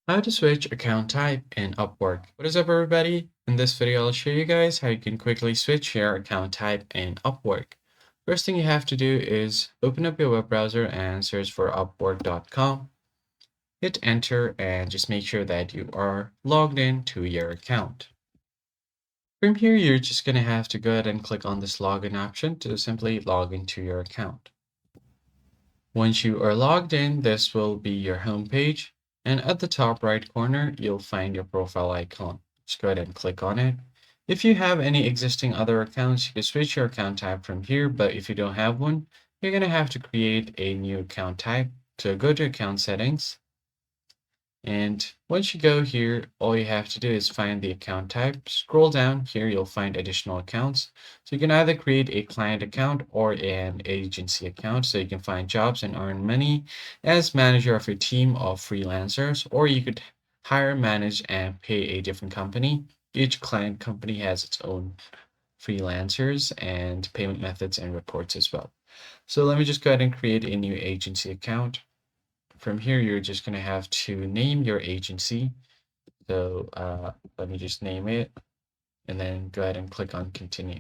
How to switch account type in Upwork. What is up, everybody? In this video, I'll show you guys how you can quickly switch your account type in Upwork. First thing you have to do is open up your web browser and search for upwork.com. Hit enter and just make sure that you are logged in to your account. From here, you're just going to have to go ahead and click on this login option to simply log into your account. Once you are logged in, this will be your home page. And at the top right corner, you'll find your profile icon. Just go ahead and click on it. If you have any existing other accounts, you can switch your account type from here. But if you don't have one, you're going to have to create a new account type. So go to account settings. And once you go here, all you have to do is find the account type. Scroll down here, you'll find additional accounts. So you can either create a client account or an agency account so you can find jobs and earn money as manager of a team of freelancers, or you could hire, manage, and pay a different company. Each client company has its own freelancers and payment methods and reports as well. So let me just go ahead and create a new agency account. From here, you're just going to have to name your agency. So let me just name it and then go ahead and click on continue.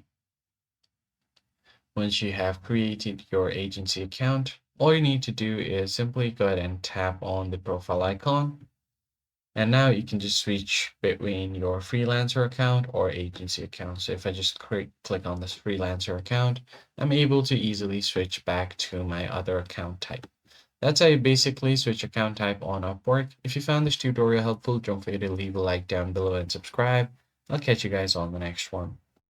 Once you have created your agency account, all you need to do is simply go ahead and tap on the profile icon. And now you can just switch between your freelancer account or agency account. So if I just click on this freelancer account, I'm able to easily switch back to my other account type. That's how you basically switch account type on Upwork. If you found this tutorial helpful, don't forget to leave a like down below and subscribe. I'll catch you guys on the next one.